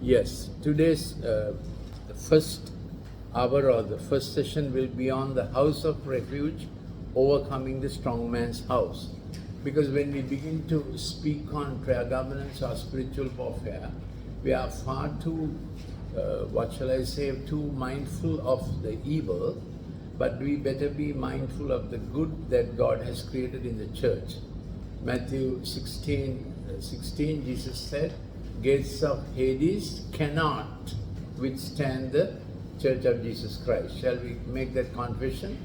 Yes, today's the first hour or the first session will be on the house of refuge, overcoming the strong man's house. Because when we begin to speak on prayer governance or spiritual warfare, we are far too, too mindful of the evil, but we better be mindful of the good that God has created in the church. Matthew 16, Jesus said, gates of Hades cannot withstand the Church of Jesus Christ. Shall we make that confession?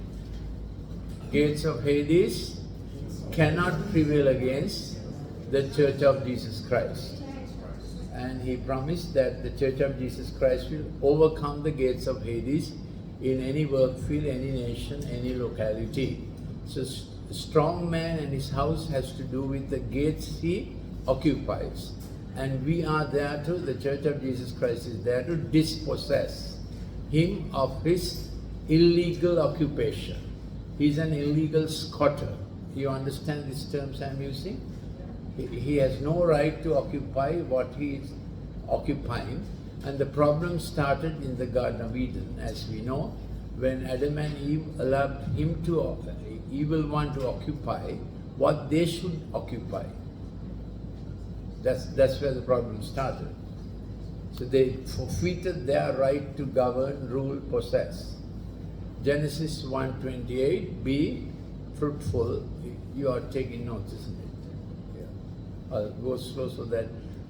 Gates of Hades cannot prevail against the Church of Jesus Christ. And he promised that the Church of Jesus Christ will overcome the gates of Hades in any work field, any nation, any locality. So strong man and his house has to do with the gates he occupies. And we are there to, the Church of Jesus Christ is there to dispossess him of his illegal occupation. He's an illegal squatter. You understand these terms I'm using? He has no right to occupy what he is occupying. And the problem started in the Garden of Eden, as we know, when Adam and Eve allowed him to, evil one, to occupy what they should occupy. That's where the problem started. So they forfeited their right to govern, rule, possess. Genesis 1:28, be fruitful. You are taking notes, isn't it? Yeah. I'll go slow so that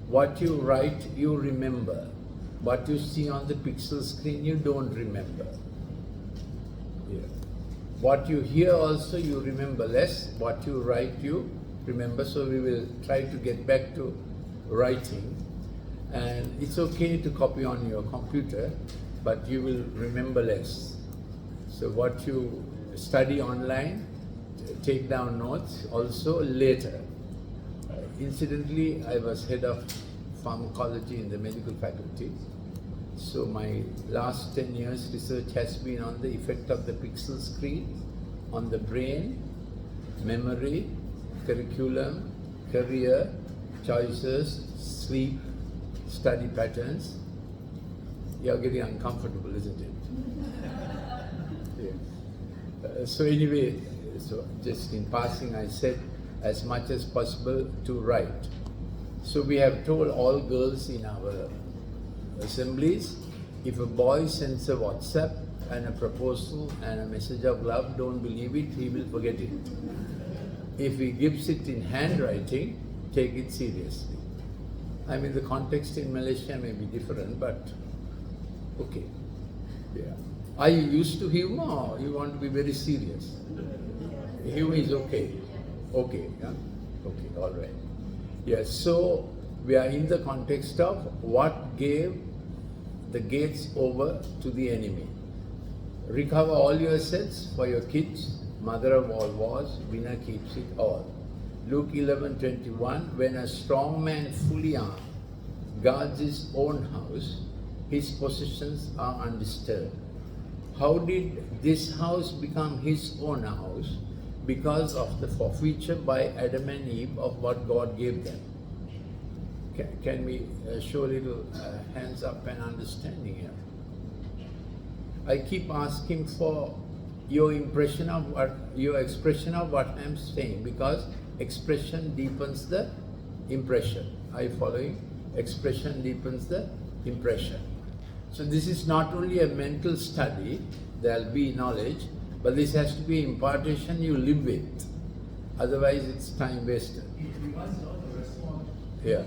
what you write, you remember. What you see on the pixel screen, you don't remember. Yeah. What you hear also, you remember less. What you write, you remember. So we will try to get back to writing. And it's okay to copy on your computer, but you will remember less. So what you study online, take down notes also later. Incidentally, I was head of pharmacology in the medical faculty. So my last 10 years research has been on the effect of the pixel screen on the brain, memory, curriculum, career, choices, sleep, study patterns. You're getting uncomfortable, isn't it? Yeah. So anyway, so just in passing, I said as much as possible to write. So we have told all girls in our assemblies, if a boy sends a WhatsApp and a proposal and a message of love, don't believe it, he will forget it. If he gives it in handwriting, take it seriously. I mean, the context in Malaysia may be different, but okay. Yeah. Are you used to humor or you want to be very serious? Humor is okay. Okay, yeah? Okay, all right. Yes, so we are in the context of what gave the gates over to the enemy. Recover all your assets for your kids, mother of all wars, winner keeps it all. Luke 11:21, when a strong man fully armed guards his own house, his possessions are undisturbed. How did this house become his own house? Because of the forfeiture by Adam and Eve of what God gave them. Can we show a little hands up and understanding here? I keep asking for your impression of what, your expression of what I'm saying, because expression deepens the impression. Are you following? Expression deepens the impression. So this is not only a mental study, there'll be knowledge, but this has to be impartation you live with. Otherwise it's time wasted. Yeah.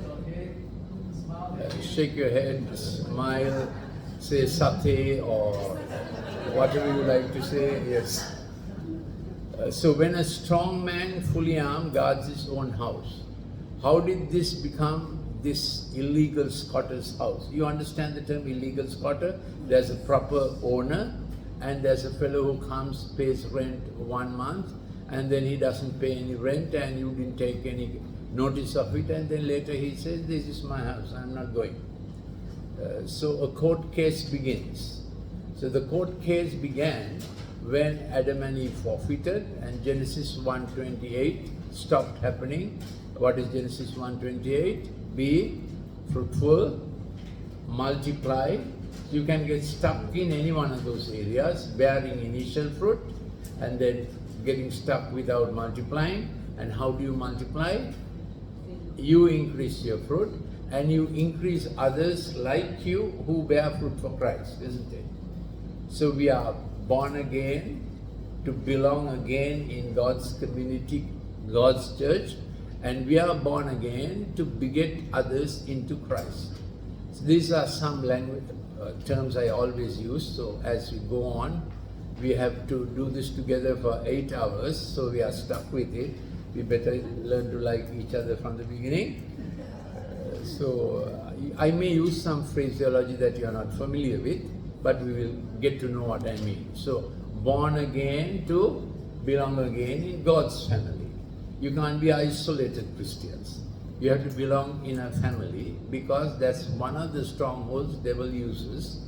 Shake your head, smile, say satay or whatever you like to say, yes. So when a strong man fully armed guards his own house, how did this become this illegal squatter's house? You understand the term illegal squatter? There's a proper owner and there's a fellow who comes, pays rent 1 month, and then he doesn't pay any rent and you didn't take any notice of it, and then later he says, this is my house, I'm not going. So a court case begins. So the court case began when Adam and Eve forfeited and Genesis 1:28 stopped happening. What is Genesis 1:28? Be fruitful, multiply. You can get stuck in any one of those areas, bearing initial fruit, and then getting stuck without multiplying. And how do you multiply? You increase your fruit, and you increase others like you who bear fruit for Christ, isn't it? So we are born again to belong again in God's community, God's church, and we are born again to beget others into Christ. So these are some language terms I always use. So as we go on, we have to do this together for 8 hours, so we are stuck with it. We better learn to like each other from the beginning. I may use some phraseology that you are not familiar with, but we will get to know what I mean. So, born again to belong again in God's family. You can't be isolated Christians. You have to belong in a family, because that's one of the strongholds devil uses.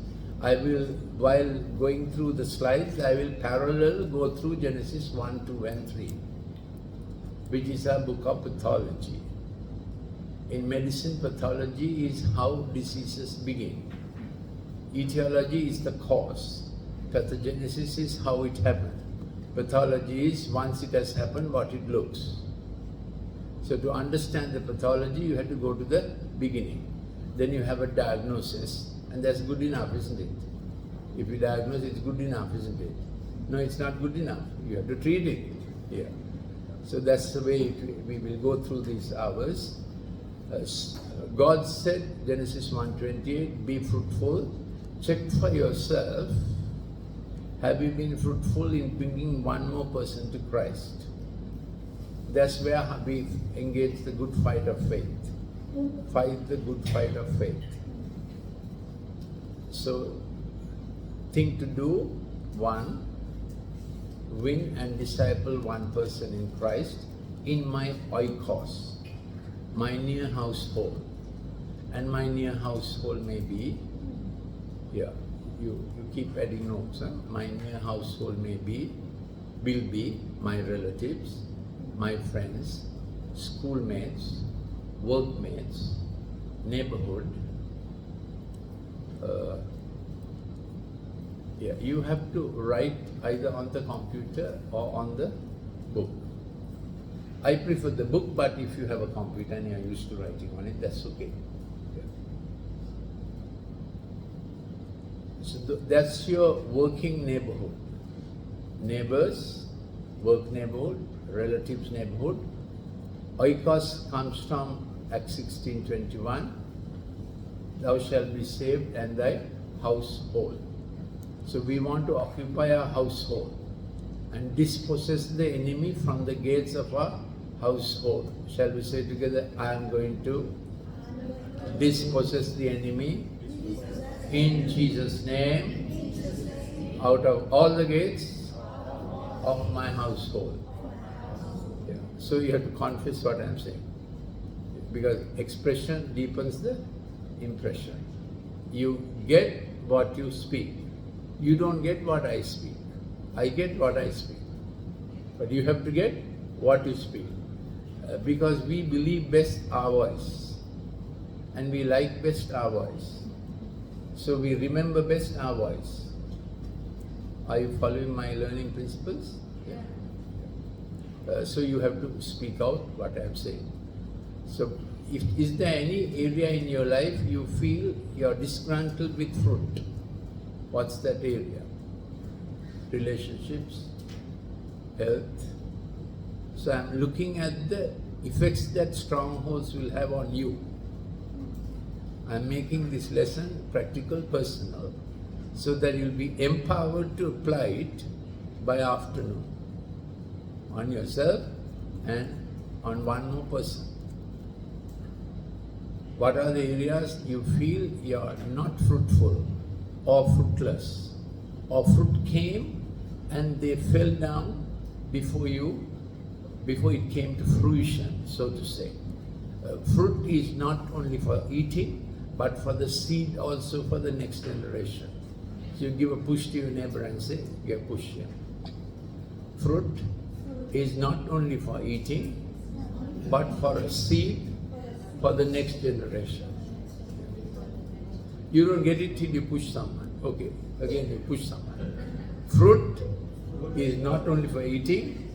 I will, while going through the slides, I will parallel go through Genesis 1, 2 and 3, which is a book of pathology. In medicine, pathology is how diseases begin. Etiology is the cause. Pathogenesis is how it happened. Pathology is once it has happened, what it looks. So to understand the pathology, you have to go to the beginning. Then you have a diagnosis, and that's good enough, isn't it? If you diagnose, it's good enough, isn't it? No, it's not good enough. You have to treat it. Yeah. So that's the way we will go through these hours. God said, Genesis 1:28, be fruitful. Check for yourself. Have you been fruitful in bringing one more person to Christ? That's where we engage the good fight of faith. Fight the good fight of faith. So, thing to do, 1, win and disciple one person in Christ in my oikos, my near household. And my near household may be, you keep adding notes, huh? My near household will be my relatives, my friends, schoolmates, workmates, neighborhood. You have to write either on the computer or on the book. I prefer the book, but if you have a computer and you are used to writing on it, that's okay. So that's your working neighborhood. Neighbors, work neighborhood, relatives neighborhood. Oikos comes from Acts 16:21. Thou shalt be saved and thy household. So we want to occupy our household and dispossess the enemy from the gates of our household. Shall we say together, I am going to dispossess the enemy in Jesus' name out of all the gates of my household. So you have to confess what I am saying, because expression deepens the impression. You get what you speak. You don't get what I speak. I get what I speak. But you have to get what you speak. Because we believe best our voice. And we like best our voice. So we remember best our voice. Are you following my learning principles? Yeah. So you have to speak out what I am saying. So is there any area in your life you feel you're disgruntled with fruit? What's that area? Relationships, health. So I'm looking at the effects that strongholds will have on you. I'm making this lesson practical, personal, so that you'll be empowered to apply it by afternoon on yourself and on one more person. What are the areas you feel you're not fruitful or fruitless, or fruit came and they fell down before it came to fruition, so to say. Fruit is not only for eating, but for the seed also for the next generation. So you give a push to your neighbor and say, give a push here. Fruit is not only for eating, but for a seed for the next generation. You don't get it till you push someone. Okay, again you push someone. Fruit is not only for eating,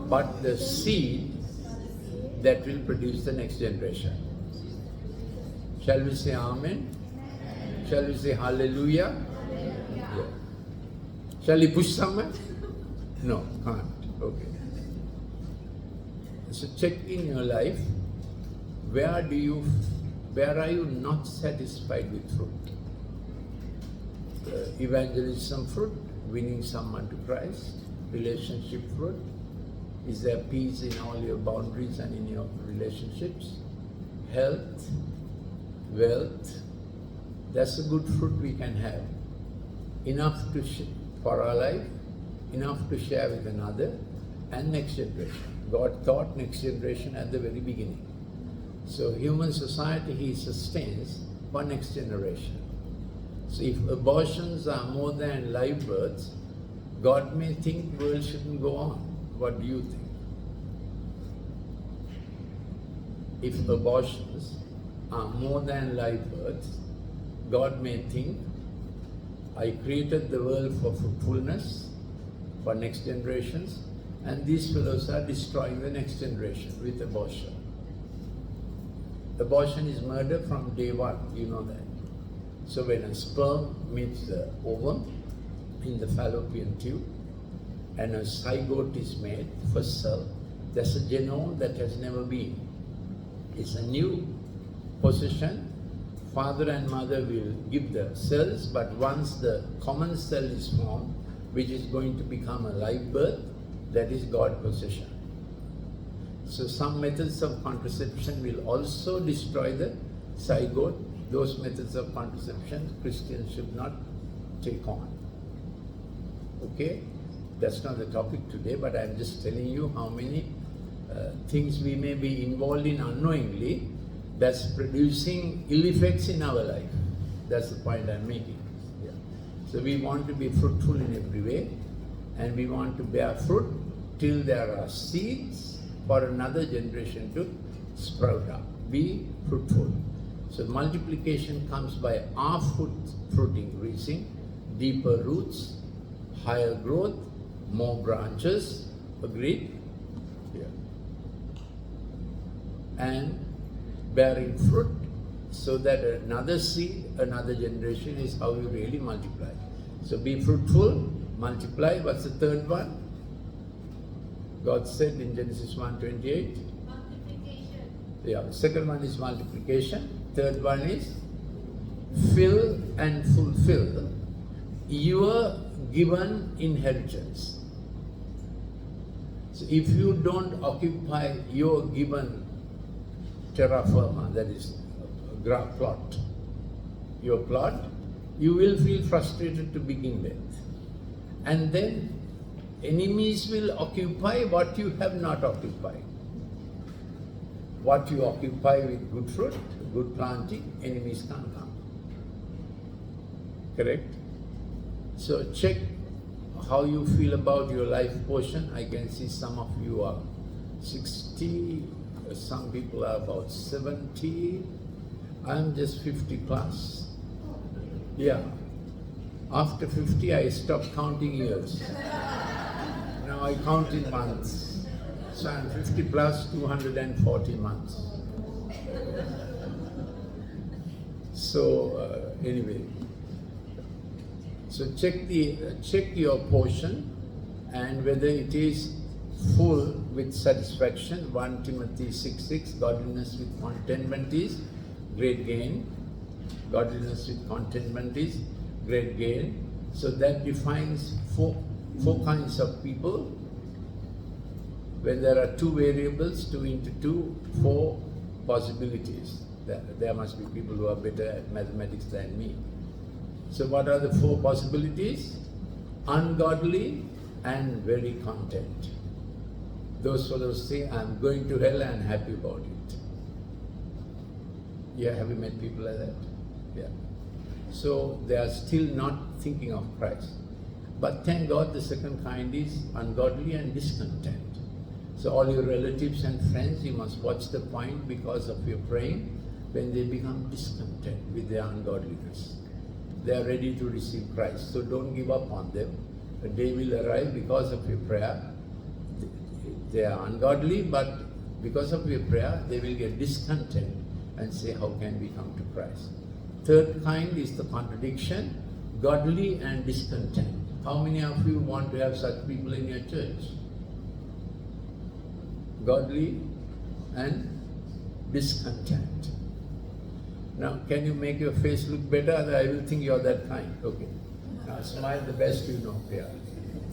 but the seed that will produce the next generation. Shall we say Amen? Shall we say Hallelujah? Yeah. Shall we push someone? No, can't. Okay. So check in your life, where are you not satisfied with fruit? Evangelism fruit, winning someone to Christ, relationship fruit. Is there peace in all your boundaries and in your relationships? Health, wealth, that's a good fruit we can have. Enough to for our life, enough to share with another, and next generation. God thought next generation at the very beginning. So human society He sustains for next generation. So if abortions are more than live births, God may think the world shouldn't go on. What do you think? If abortions are more than live births, God may think, I created the world for fruitfulness, for next generations, and these fellows are destroying the next generation with abortion. Abortion is murder from day one, you know that. So when a sperm meets the ovum in the fallopian tube, and a zygote is made, first cell, there's a genome that has never been. It's a new position. Father and mother will give the cells, but once the common cell is formed, which is going to become a live birth, that is God's possession. So some methods of contraception will also destroy the zygote. Those methods of contraception Christians should not take on. Okay? That's not the topic today, but I'm just telling you how many things we may be involved in unknowingly that's producing ill effects in our life. That's the point I'm making. Yeah. So we want to be fruitful in every way, and we want to bear fruit till there are seeds for another generation to sprout up. Be fruitful. So multiplication comes by our fruit increasing, deeper roots, higher growth, more branches. Agreed? Yeah. And bearing fruit so that another seed, another generation is how you really multiply. So be fruitful, multiply. What's the third one? God said in Genesis 1:28. Multiplication. Yeah, the second one is multiplication. Third one is fill and fulfill your given inheritance. So if you don't occupy your given terra firma, that is plot, your plot, you will feel frustrated to begin with. And then enemies will occupy what you have not occupied. What you occupy with good fruit, good planting, enemies can't come. Correct? So check how you feel about your life portion. I can see some of you are 60, some people are about 70. I'm just 50 plus. Yeah. After 50, I stopped counting years. Now I count in months. So I'm 50 plus 240 months. So anyway, so check your portion and whether it is full with satisfaction. 1 Timothy 6:6, godliness with contentment is great gain. Godliness with contentment is great gain. So that defines four kinds of people. When there are two variables, 2 into 2, 4 possibilities. There must be people who are better at mathematics than me. So what are the 4 possibilities? Ungodly and very content. Those fellows say, I'm going to hell and happy about it. Yeah, have you met people like that? Yeah. So they are still not thinking of Christ. But thank God the second kind is ungodly and discontent. So all your relatives and friends, you must watch the point because of your praying. when they become discontent with their ungodliness. They are ready to receive Christ. So don't give up on them. A day will arrive because of your prayer. They are ungodly, but because of your prayer, they will get discontent and say, how can we come to Christ? Third kind is the contradiction, godly and discontent. How many of you want to have such people in your church? Godly and discontent. Now, can you make your face look better? I will think you're that kind. Okay. Now, smile the best you know. Yeah.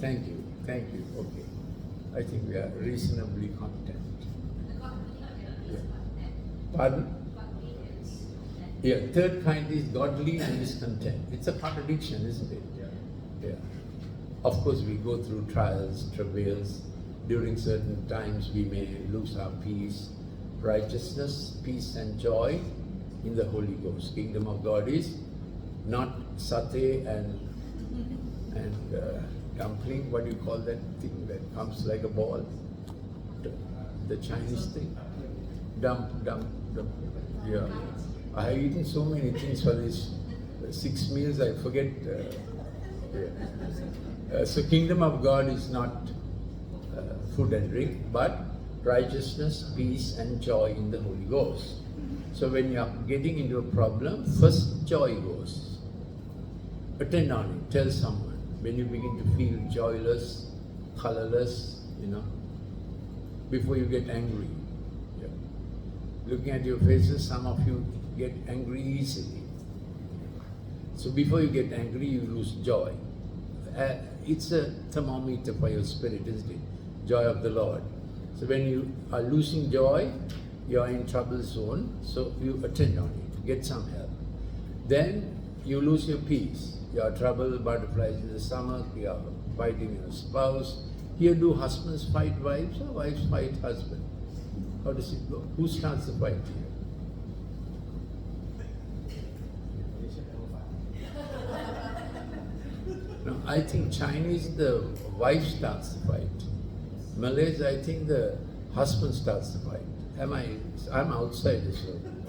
Thank you. Thank you. Okay. I think we are reasonably content. Yeah. Pardon? Yeah. Third kind is godly and discontent. It's a contradiction, isn't it? Yeah. Of course, we go through trials, travails. During certain times, we may lose our peace, righteousness, peace, and joy in the Holy Ghost. Kingdom of God is not satay and dumpling. What do you call that thing that comes like a ball? The Chinese thing. Dump. Yeah. I have eaten so many things for this 6 meals. I forget. So kingdom of God is not food and drink, but righteousness, peace, and joy in the Holy Ghost. So when you are getting into a problem, first joy goes. Attend on it. Tell someone. When you begin to feel joyless, colorless, before you get angry. Yeah. Looking at your faces, some of you get angry easily. So before you get angry, you lose joy. It's a thermometer for your spirit, isn't it? Joy of the Lord. So when you are losing joy, you are in trouble zone, so you attend on it, get some help. Then you lose your peace. You are trouble, butterflies in the stomach, you are fighting your spouse. Here do husbands fight wives or wives fight husbands? How does it go? Who starts the fight here? No, I think Chinese, the wife starts the fight. Malays, I think the husband starts the fight. I'm outside this room.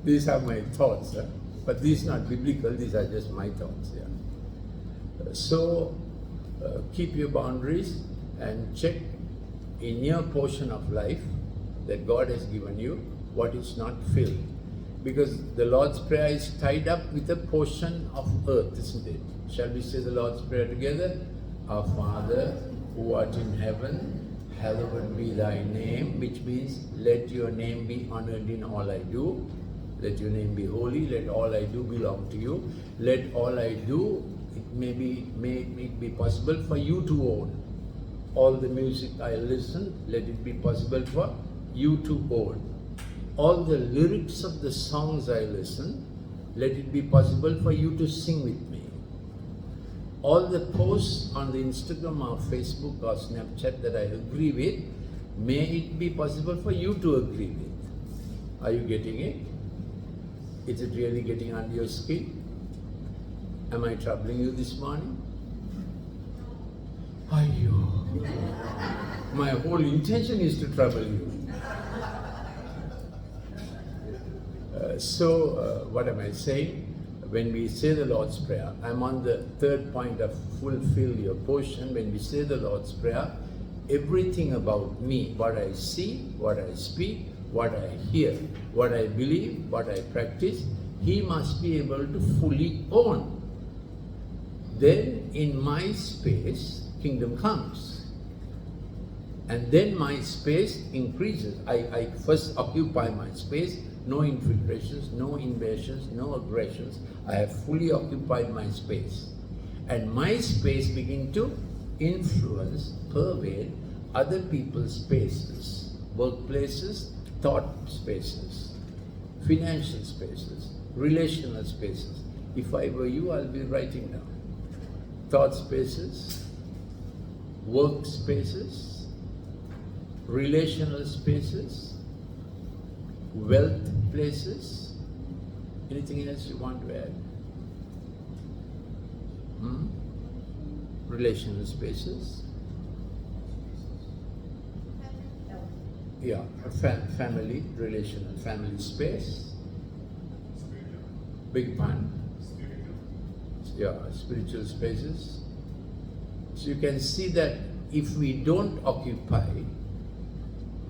These are my thoughts, but these are not biblical, these are just my thoughts. Yeah. So keep your boundaries and check in your portion of life that God has given you what is not filled. Because the Lord's Prayer is tied up with a portion of earth, isn't it? Shall we say the Lord's Prayer together? Our Father, who art in heaven, hallowed be thy name, which means let your name be honored in all I do. Let your name be holy. Let all I do belong to you. Let all I do, may it be possible for you to own. All the music I listen, let it be possible for you to own. All the lyrics of the songs I listen, let it be possible for you to sing with me. All the posts on the Instagram or Facebook or Snapchat that I agree with, may it be possible for you to agree with. Are you getting it? Is it really getting under your skin? Am I troubling you this morning? Ayyo. My whole intention is to trouble you. What am I saying? When we say the Lord's Prayer, I'm on the third point of fulfill your portion. When we say the Lord's Prayer, everything about me, what I see, what I speak, what I hear, what I believe, what I practice, He must be able to fully own. Then in my space, kingdom comes. And then my space increases. I first occupy my space. No infiltrations, no invasions, no aggressions. I have fully occupied my space. And my space begins to influence, pervade other people's spaces, workplaces, thought spaces, financial spaces, relational spaces. If I were you, I'll be writing down. Thought spaces, work spaces, relational spaces, wealth places. Anything else you want to add? Relational spaces. Yeah, family, relational, family space, big one. Yeah, spiritual spaces. So you can see that if we don't occupy,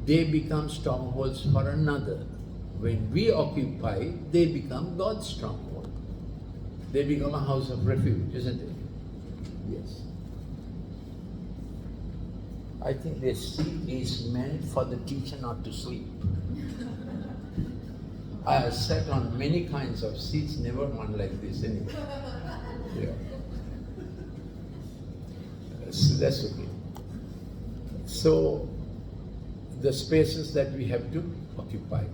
they become strongholds for another. When we occupy, they become God's stronghold. They become a house of refuge, isn't it? Yes. I think this seat is meant for the teacher not to sleep. I have sat on many kinds of seats, never one like this anyway. Yeah. So that's okay. So, the spaces that we have to occupy.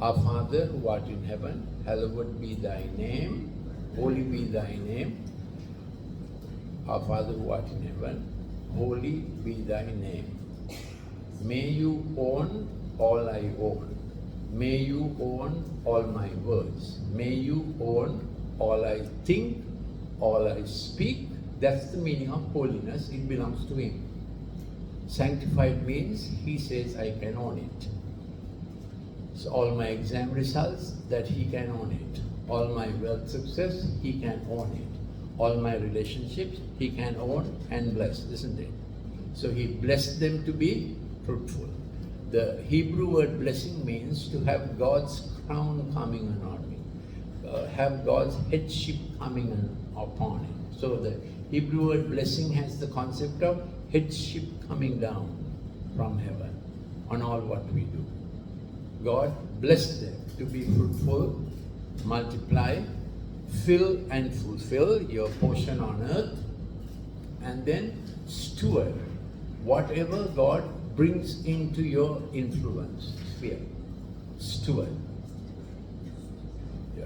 Our Father who art in heaven, hallowed be thy name, holy be thy name. Our Father who art in heaven, holy be thy name. May you own all I own. May you own all my words. May you own all I think, all I speak. That's the meaning of holiness. It belongs to Him. Sanctified means He says I can own it. So all my exam results, that He can own it. All my wealth success, He can own it. All my relationships, He can own and bless, isn't it? So He blessed them to be fruitful. The Hebrew word blessing means to have God's crown coming on me, have God's headship coming upon it. So the Hebrew word blessing has the concept of headship coming down from heaven on all what we do. God blessed them to be fruitful, multiply, fill and fulfill your portion on earth, and then steward whatever God brings into your influence sphere. Steward. Yeah.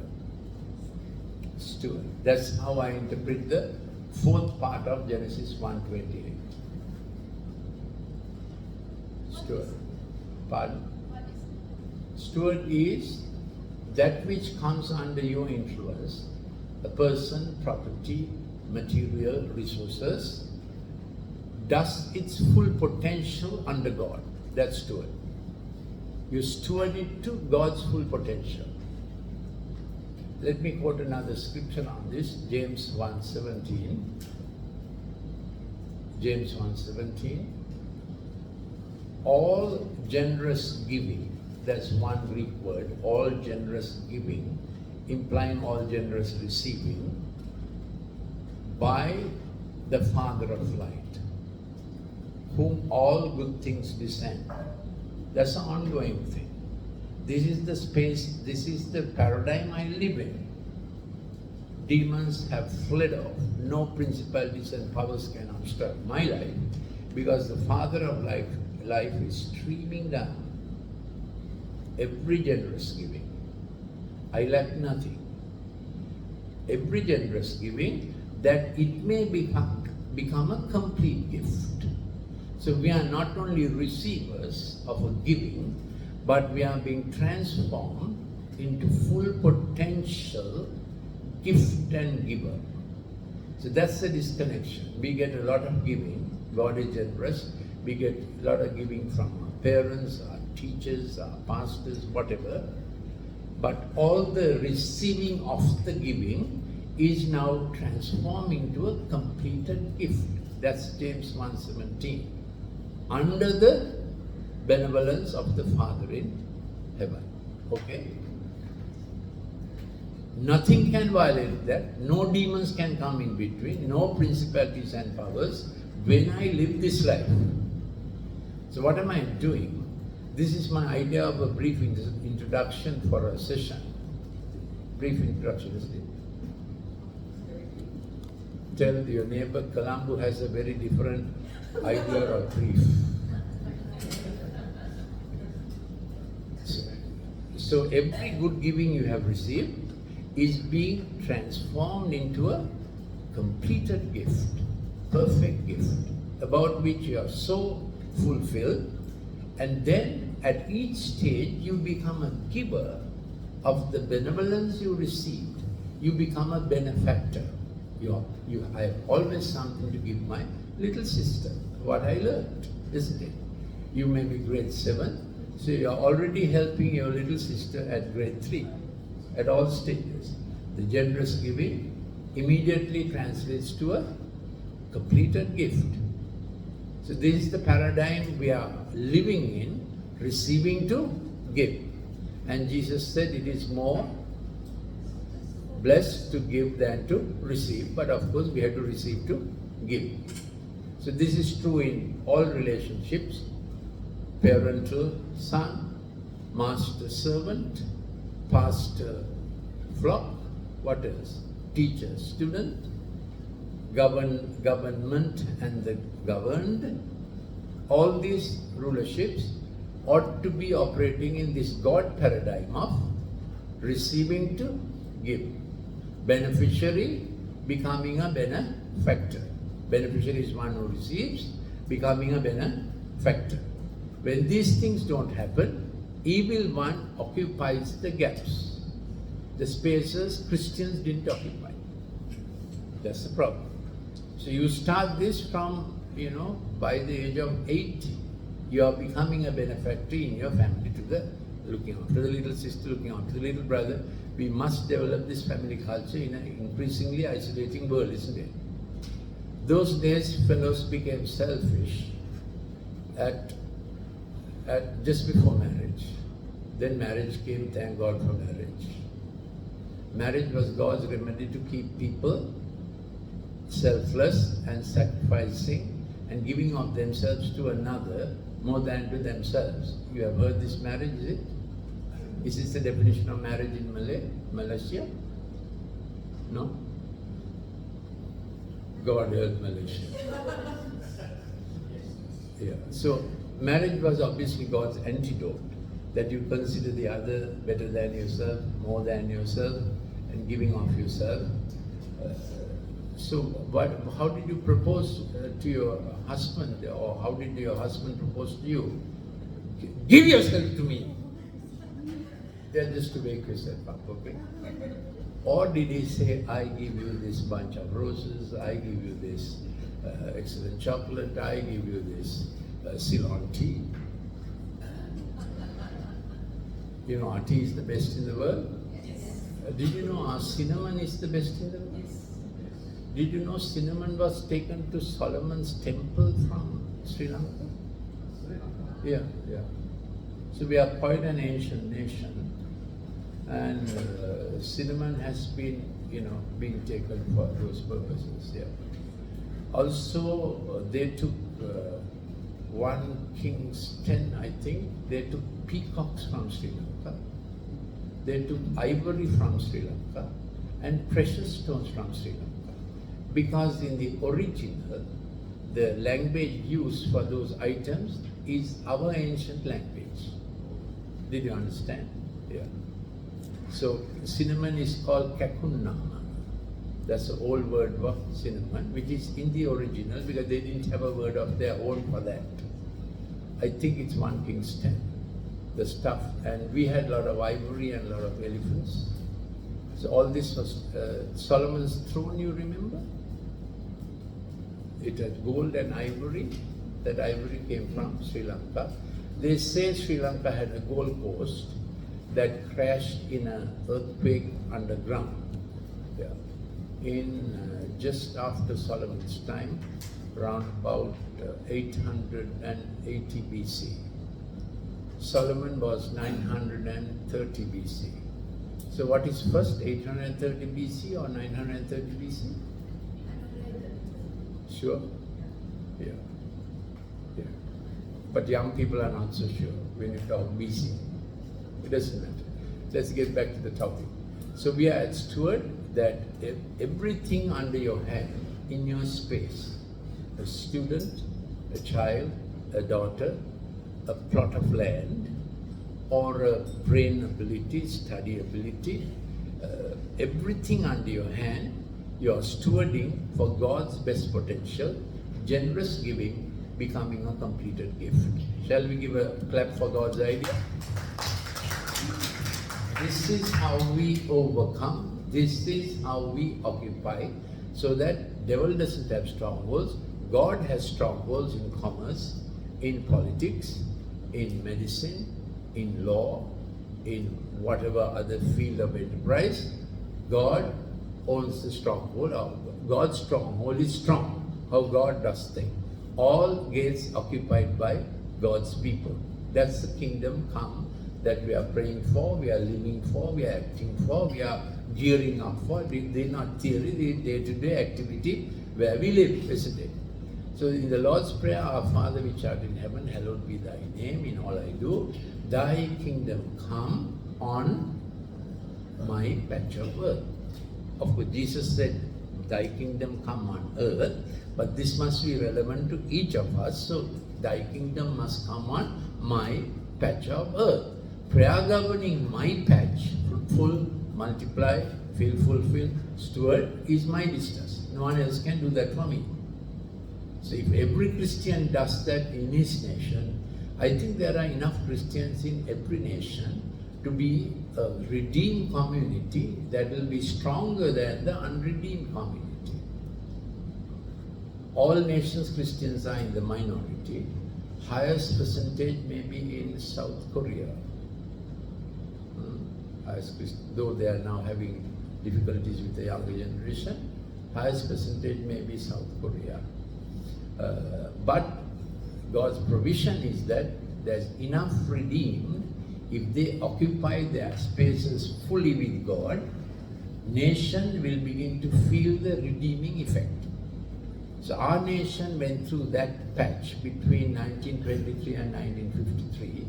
Steward. That's how I interpret the fourth part of Genesis 1:28. Steward. Pardon? Steward is that which comes under your influence, a person, property, material, resources, does its full potential under God. That's steward. You steward it to God's full potential. Let me quote another scripture on this, James 1:17. James 1:17. All generous giving, that's one Greek word, all generous giving, implying all generous receiving, by the Father of light, whom all good things descend. That's an ongoing thing. This is the space, this is the paradigm I live in. Demons have fled off. No principalities and powers can obstruct my life, because the Father of life is streaming down. Every generous giving, I lack nothing. Every generous giving, that it may become a complete gift. So we are not only receivers of a giving, but we are being transformed into full potential gift and giver. So that's the disconnection. We get a lot of giving, God is generous, we get a lot of giving from our parents, our teachers, our pastors, whatever, but all the receiving of the giving is now transforming into a completed gift. That's James 1:17. Under the benevolence of the Father in heaven. Okay? Nothing can violate that. No demons can come in between. No principalities and powers when I live this life. So what am I doing? This is my idea of a brief introduction for a session. Brief introduction, isn't it? Tell your neighbor, Colombo has a very different idea of brief. So every good giving you have received is being transformed into a completed gift, perfect gift, about which you are so fulfilled, and then at each stage you become a giver of the benevolence you received. You become a benefactor. I have always something to give my little sister, what I learned, isn't it? You may be grade 7, So you're already helping your little sister at grade 3, at all stages. The generous giving immediately translates to a completed gift. So this is the paradigm we are living in, receiving to give. And Jesus said it is more blessed to give than to receive, but of course we have to receive to give. So this is true in all relationships, parental son, master servant, pastor flock, what else? Teacher student, government and the governed. All these rulerships ought to be operating in this God paradigm of receiving to give. Beneficiary becoming a benefactor. Beneficiary is one who receives, becoming a benefactor. When these things don't happen, evil one occupies the gaps, the spaces Christians didn't occupy. That's the problem. So you start this from, by the age of 8, you are becoming a benefactor in your family, looking after the little sister, looking after the little brother. We must develop this family culture in an increasingly isolating world, isn't it? Those days, fellows became selfish at just before marriage. Then marriage came, thank God for marriage. Marriage was God's remedy to keep people selfless and sacrificing and giving of themselves to another more than to themselves. You have heard this marriage, is it? Is this the definition of marriage in Malaysia? No? God help Malaysia. Yeah. So marriage was obviously God's antidote, that you consider the other better than yourself, more than yourself, and giving of yourself. So how did you propose to your husband, or how did your husband propose to you? Give yourself to me. Yeah, just to wake yourself up, okay? Or did he say, I give you this bunch of roses, I give you this excellent chocolate, I give you this Ceylon tea. You know, our tea is the best in the world? Yes. Did you know our cinnamon is the best in the world? Yes. Did you know cinnamon was taken to Solomon's temple from Sri Lanka? Yeah. So we are quite an ancient nation, and cinnamon has been, being taken for those purposes. Yeah. Also, they took 1 Kings 10, I think. They took peacocks from Sri Lanka. They took ivory from Sri Lanka and precious stones from Sri Lanka. Because in the original, the language used for those items is our ancient language. Did you understand? Yeah. So cinnamon is called kakunnama. That's the old word for cinnamon, which is in the original because they didn't have a word of their own for that. I think it's 1 Kings 10, the stuff. And we had a lot of ivory and a lot of elephants. So all this was Solomon's throne, you remember? It had gold and ivory. That ivory came from Sri Lanka. They say Sri Lanka had a gold coast that crashed in an earthquake underground. Yeah. In just after Solomon's time, around about 880 BC. Solomon was 930 BC. So what is first, 830 BC or 930 BC? Sure? Yeah. But young people are not so sure when you talk BC. It doesn't matter. Let's get back to the topic. So we are at steward, that everything under your hand, in your space, a student, a child, a daughter, a plot of land, or a brain ability, study ability, everything under your hand, you are stewarding for God's best potential, generous giving, becoming a completed gift. Shall we give a clap for God's idea? This is how we overcome. This is how we occupy, so that devil doesn't have strongholds. God has strongholds in commerce, in politics, in medicine, in law, in whatever other field of enterprise, God owns the stronghold. God's stronghold is strong. How God does things. All gates occupied by God's people. That's the kingdom come that we are praying for, we are living for, we are acting for, we are gearing up for. They're not theory, they're day-to-day activity where we live, isn't it? So in the Lord's Prayer, our Father which art in heaven, hallowed be thy name in all I do. Thy kingdom come on my patch of earth. Of course, Jesus said, thy kingdom come on earth, but this must be relevant to each of us. So thy kingdom must come on my patch of earth. Prayer governing my patch, fruitful, multiply, fill, fulfill, steward, is my business. No one else can do that for me. So if every Christian does that in his nation, I think there are enough Christians in every nation to be a redeemed community that will be stronger than the unredeemed community. All nations Christians are in the minority. Highest percentage may be in South Korea. Though they are now having difficulties with the younger generation, highest percentage may be South Korea. But God's provision is that there's enough redeemed. If they occupy their spaces fully with God, nation will begin to feel the redeeming effect. So our nation went through that patch between 1923 and 1953.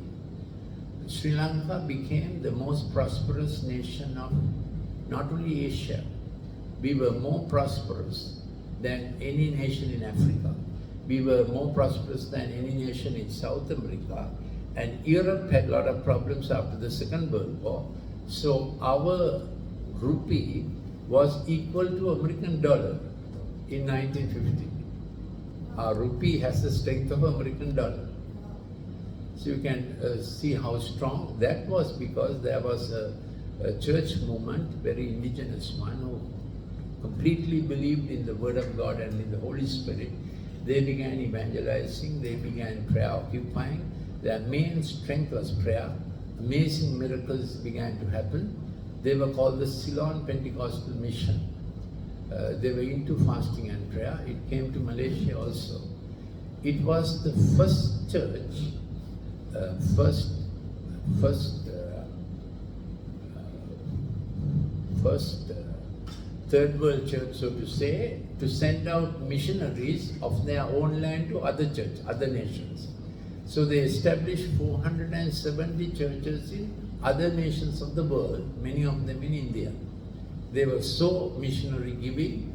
Sri Lanka became the most prosperous nation of not only Asia. We were more prosperous than any nation in Africa. We were more prosperous than any nation in South America. And Europe had a lot of problems after the Second World War. So our rupee was equal to American dollar in 1950. Our rupee has the strength of American dollar. So you can see how strong that was, because there was a church movement, very indigenous one, who completely believed in the Word of God and in the Holy Spirit. They began evangelizing, they began prayer occupying. Their main strength was prayer. Amazing miracles began to happen. They were called the Ceylon Pentecostal Mission. They were into fasting and prayer. It came to Malaysia also. It was the first church, third world church, so to say, to send out missionaries of their own land to other churches, other nations. So they established 470 churches in other nations of the world, many of them in India. They were so missionary giving,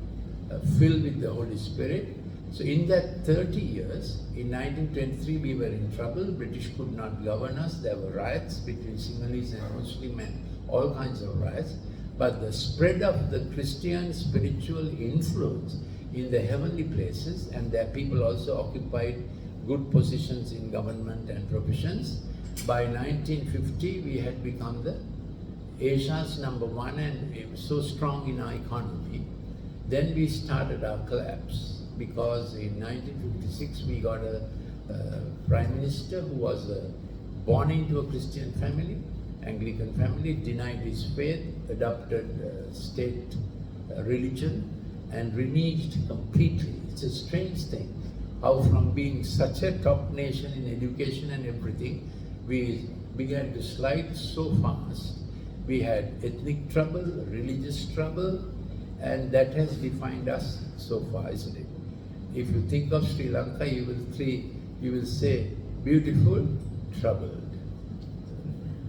filled with the Holy Spirit. So in that 30 years, in 1923 we were in trouble. British could not govern us. There were riots between Sinhalese and Muslim and all kinds of riots. But the spread of the Christian spiritual influence in the heavenly places, and their people also occupied good positions in government and professions. By 1950, we had become the Asia's #1, and it was so strong in our economy. Then we started our collapse, because in 1956 we got a prime minister who was born into a Christian family, Anglican family, denied his faith, adopted state religion, and reneged completely. It's a strange thing how from being such a top nation in education and everything, we began to slide so fast. We had ethnic trouble, religious trouble, and that has defined us so far, isn't it? If you think of Sri Lanka, you will say, beautiful, troubled.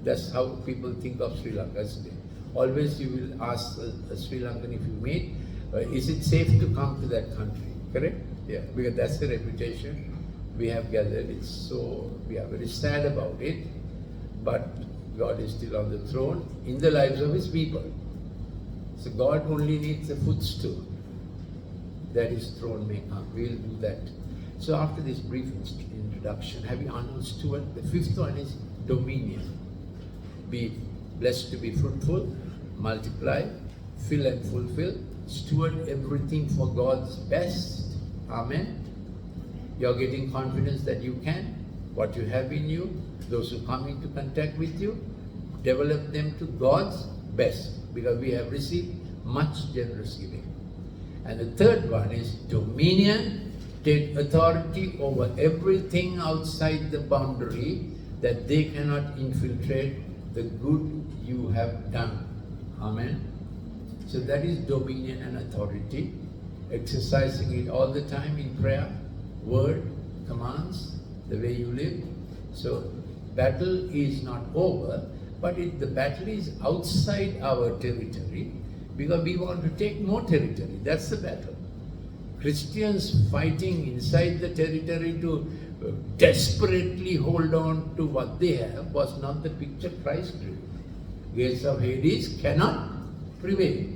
That's how people think of Sri Lanka, isn't it? Always you will ask a Sri Lankan if you meet, is it safe to come to that country? Correct? Yeah, because that's the reputation we have gathered. We are very sad about it, but God is still on the throne in the lives of His people. So God only needs a footstool that His throne may come. We'll do that. So after this brief introduction, have you understood? The fifth one is dominion. Be blessed to be fruitful, multiply, fill and fulfill, steward everything for God's best. Amen. You're getting confidence that you can, what you have in you, Those who come into contact with you, develop them to God's best, because we have received much generous giving. And the third one is dominion. Take authority over everything outside the boundary, that they cannot infiltrate the good you have done. Amen. So that is dominion and authority. Exercising it all the time in prayer, word, commands, the way you live. So battle is not over, but the battle is outside our territory, because we want to take more territory. That's the battle. Christians fighting inside the territory to desperately hold on to what they have was not the picture Christ drew. Gates of Hades cannot prevail.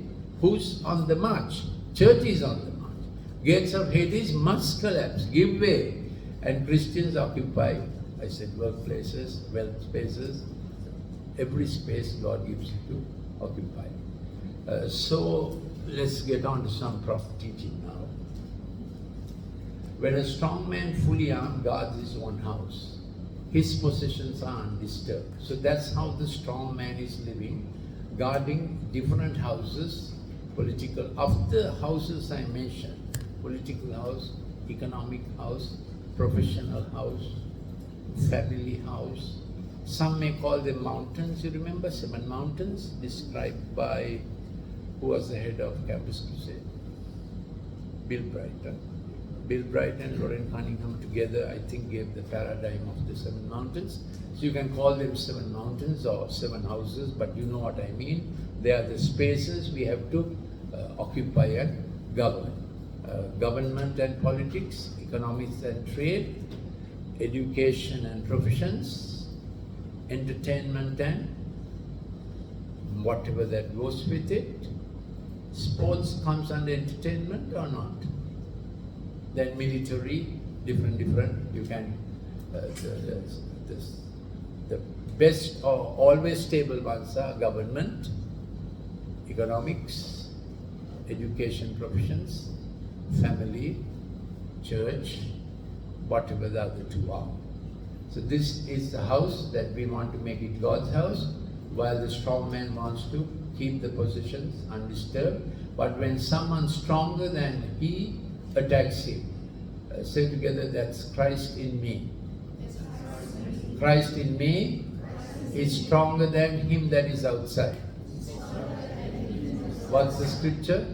Who's on the march? Church is on the march. Gates of Hades must collapse, give way. And Christians occupy, I said, workplaces, wealth spaces, every space God gives you to occupy. So let's get on to some prophet teaching now. When a strong man fully armed guards his own house, his possessions are undisturbed. So that's how the strong man is living, guarding different houses, political, of the houses I mentioned, political house, economic house, professional house, family house. Some may call them mountains. You remember 7 mountains described by, who was the head of Campus Crusade? Bill Bright. Bill Bright and Loren Cunningham together, I think, gave the paradigm of the 7 mountains. So you can call them 7 mountains or 7 houses, but you know what I mean. They are the spaces we have to occupy and govern. Government and politics, economics and trade, education and professions, entertainment and whatever that goes with it. Sports comes under entertainment or not? Then military, different. You can, the best or always stable ones are government, economics, education professions, family, church, whatever the other 2 are. So this is the house that we want to make it God's house, while the strong man wants to keep the possessions undisturbed. But when someone stronger than he attacks him, say together, that's Christ in me. Christ in me is stronger than him that is outside. What's the scripture?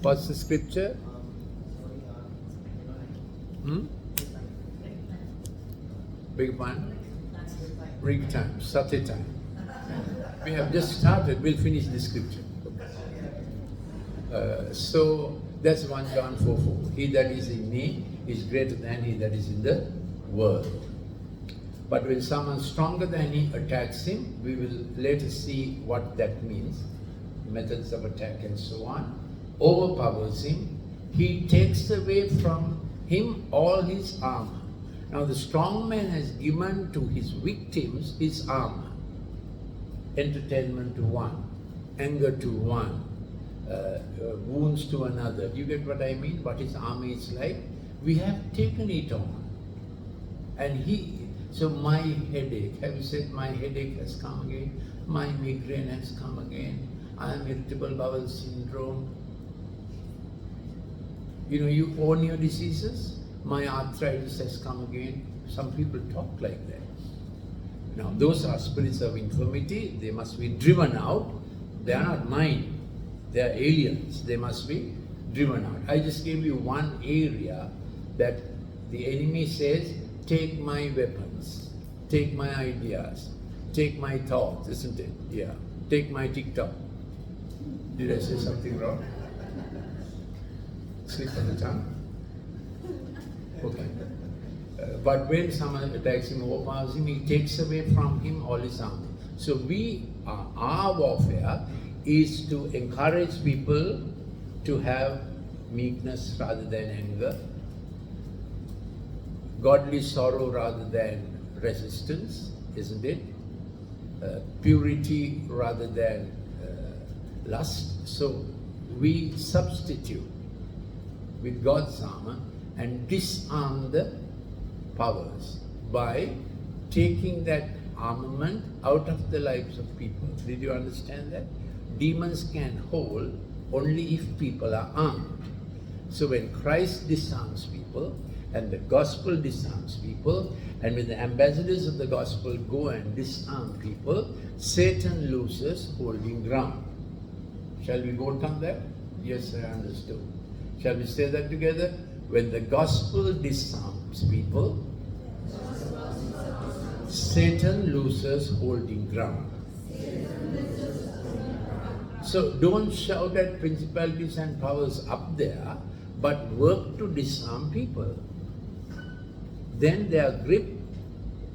What's the scripture? Big one? Big time, Satya time. We have just started, we'll finish the scripture. So that's 1 John 4:4. He that is in me is greater than he that is in the world. But when someone stronger than he attacks him, we will later see what that means, methods of attack and so on, overpowers him, he takes away from him all his armor. Now the strong man has given to his victims his armor. Entertainment to one, anger to one, wounds to another. Do you get what I mean? What his army is like? We have taken it on. And so my headache, have you said my headache has come again? My migraine has come again. I am irritable bowel syndrome. You know, you own your diseases. My arthritis has come again. Some people talk like that. Now, those are spirits of infirmity. They must be driven out. They are not mine. They are aliens. They must be driven out. I just gave you one area that the enemy says, take my weapons, take my ideas, take my thoughts, isn't it? Yeah. Take my TikTok. Did I say something wrong? Slip on the tongue? Okay. But when someone attacks him, overpowers him, he takes away from him all his armor. So our warfare is to encourage people to have meekness rather than anger, godly sorrow rather than resistance, isn't it? Purity rather than lust. So we substitute with God's armor and disarm the powers by taking that armament out of the lives of people. Did you understand that? Demons can hold only if people are armed. So when Christ disarms people, and the gospel disarms people, and when the ambassadors of the gospel go and disarm people, Satan loses holding ground. Shall we vote on that? Yes, I understood. Shall we say that together? When the gospel disarms people, Satan loses holding ground. So don't shout at principalities and powers up there, but work to disarm people. Then their grip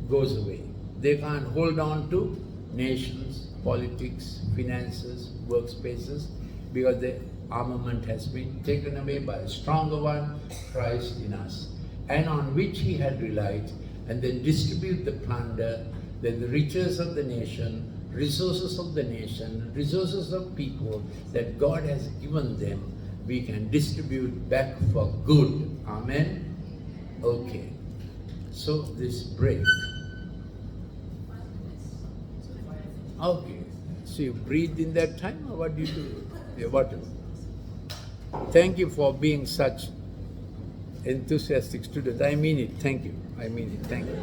goes away. They can't hold on to nations, politics, finances, workspaces, because the armament has been taken away by a stronger one, Christ in us, and on which he had relied, and then distribute the plunder, then the riches of the nation, resources of the nation, resources of people that God has given them, we can distribute back for good. Amen? Okay. So this break. Okay. So you breathe in that time, or what do you do? Yeah, whatever. Thank you for being such enthusiastic students. I mean it. Thank you. I mean it. Thank you.